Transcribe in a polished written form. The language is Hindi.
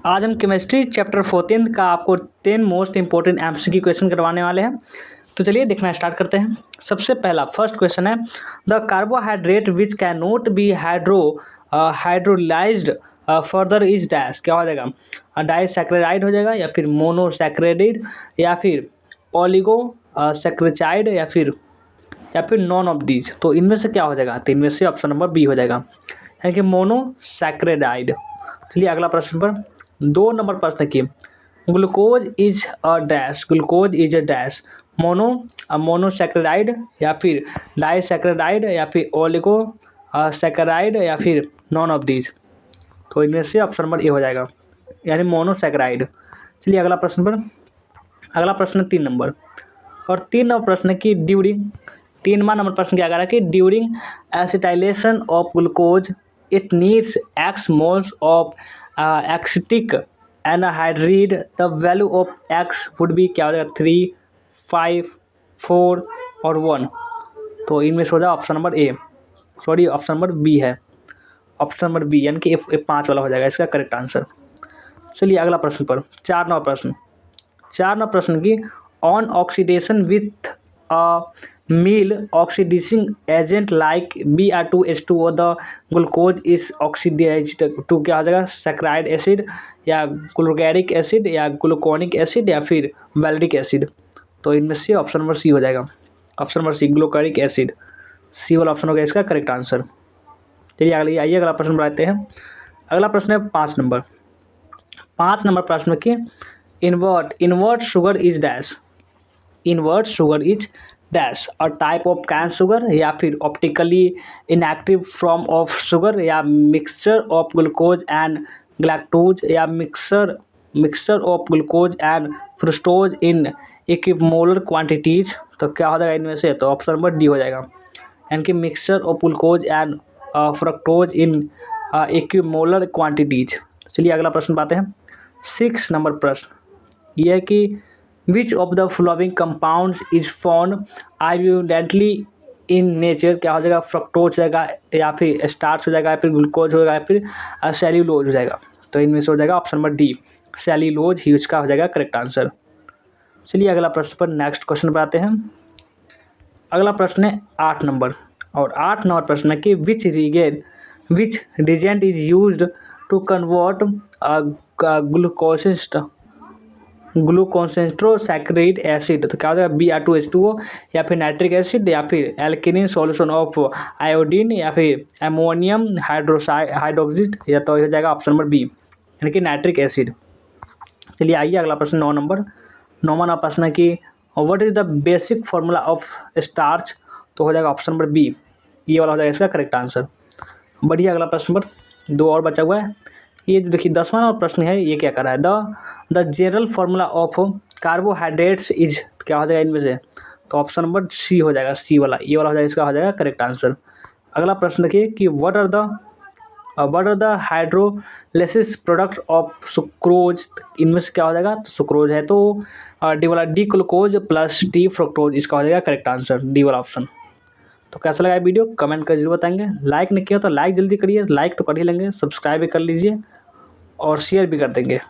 आज हम केमिस्ट्री चैप्टर 14 का आपको 10 मोस्ट इंपॉर्टेंट एमसीक्यू क्वेश्चन करवाने वाले हैं। तो चलिए देखना स्टार्ट करते हैं। सबसे पहला फर्स्ट क्वेश्चन है, the carbohydrate which can not be hydrolysed further is dash. क्या हो जाएगा? डाइसैकेराइड हो जाएगा, या फिर मोनोसैकेराइड, या फिर ओलिगो सैकेराइड, या फिर नॉन ऑफ दीज। तो इनमें से क्या हो जाएगा? तो इनमें से ऑप्शन नंबर बी हो जाएगा, यानी कि मोनोसैकेराइड। चलिए अगला प्रश्न पर 2 नंबर प्रश्न की, glucose is a dash. Glucose is a dash, monosaccharide, या फिर डाइसैकेराइड, या फिर ओलिगो सैकेराइड, या फिर नॉन ऑफ दीज। तो इनमें से ऑप्शन नंबर ए हो जाएगा, यानी मोनोसैकेराइड। चलिए अगला प्रश्न 3 नंबर, और 3 नंबर प्रश्न की ड्यूरिंग 3वां नंबर प्रश्न क्या कह रहा है कि during acetylation of glucose it needs X moles of acetic anhydride, the value of X would be. क्या हो जाएगा? 3, 5, 4 और 1। तो इनमें से हो जाएगा option number A, sorry option number B है, ऑप्शन नंबर बी, यानी कि 5 वाला हो जाएगा इसका करेक्ट आंसर। चलिए अगला प्रश्न पर 4 नंबर प्रश्न की, on oxidation with a mild oxidising agent like Br2H2O the glucose is oxidised to. क्या हो जाएगा? सैकराइड एसिड, या ग्लूगैरिक एसिड, या ग्लूकोनिक एसिड, या फिर वैल्डिक एसिड। तो इनमें से ऑप्शन नंबर सी हो जाएगा, option number C gluconic acid. C वाला ऑप्शन हो गया इसका करेक्ट आंसर। चलिए आइए अगला प्रश्न बनाते हैं। अगला प्रश्न है 5 नंबर प्रश्न की, invert sugar is dash. Invert sugar is dash, a type of cane sugar, या फिर optically inactive form of sugar, या mixture of glucose and galactose, या mixture of glucose and fructose in equimolar quantities. तो क्या हो जाएगा इनमें से? तो ऑप्शन नंबर डी हो जाएगा, यानी कि mixture of glucose and fructose in equimolar quantities. चलिए अगला प्रश्न पाते हैं। 6 नंबर प्रश्न यह है कि which of the following compounds is found abundantly in nature. क्या हो जाएगा? फ्रक्टोज हो जाएगा, या फिर स्टार्च हो जाएगा, या फिर ग्लूकोज हो जाएगा, या फिर सेल्यूलोज हो जाएगा। तो इनमें से हो जाएगा ऑप्शन नंबर डी, सेल्यूलोज ही उसका हो जाएगा करेक्ट आंसर। चलिए अगला प्रश्न पर नेक्स्ट क्वेश्चन पर आते हैं। अगला प्रश्न है 8 नंबर, और 8 नंबर प्रश्न है कि which reagent is used to convert glucose into saccharide acid. तो क्या हो जाएगा? Br2H2O, या फिर नाइट्रिक एसिड, या फिर एल्केलिन सॉल्यूशन ऑफ आयोडीन, या फिर अमोनियम हाइड्रोक्साइड, या तो हो जाएगा ऑप्शन नंबर बी, यानी कि नाइट्रिक एसिड। चलिए आइए अगला प्रश्न 9 नंबर। 9वां प्रश्न है कि what is the basic formula of starch. तो हो जाएगा ऑप्शन नंबर बी, ये वाला हो जाएगा इसका करेक्ट आंसर। बढ़िया अगला प्रश्न पर 2 और बचा हुआ है। ये जो देखिए 10वां प्रश्न है, ये क्या कर रहा है? The general formula of carbohydrates is. क्या हो जाएगा इनमें से? तो ऑप्शन नंबर सी हो जाएगा, सी वाला, ये वाला हो जाएगा इसका हो जाएगा करेक्ट आंसर। अगला प्रश्न देखिए कि what are the hydrolysis product of sucrose. इनमें से क्या हो जाएगा? तो सुक्रोज है, तो डी वाला D glucose plus D fructose, इसका हो जाएगा करेक्ट आंसर, डी वाला ऑप्शन। तो कैसा लगा वीडियो कमेंट कर जरूर बताएंगे। लाइक नहीं किया तो लाइक जल्दी करिए, लाइक तो कर ही लेंगे, सब्सक्राइब भी कर लीजिए और शेयर भी कर देंगे।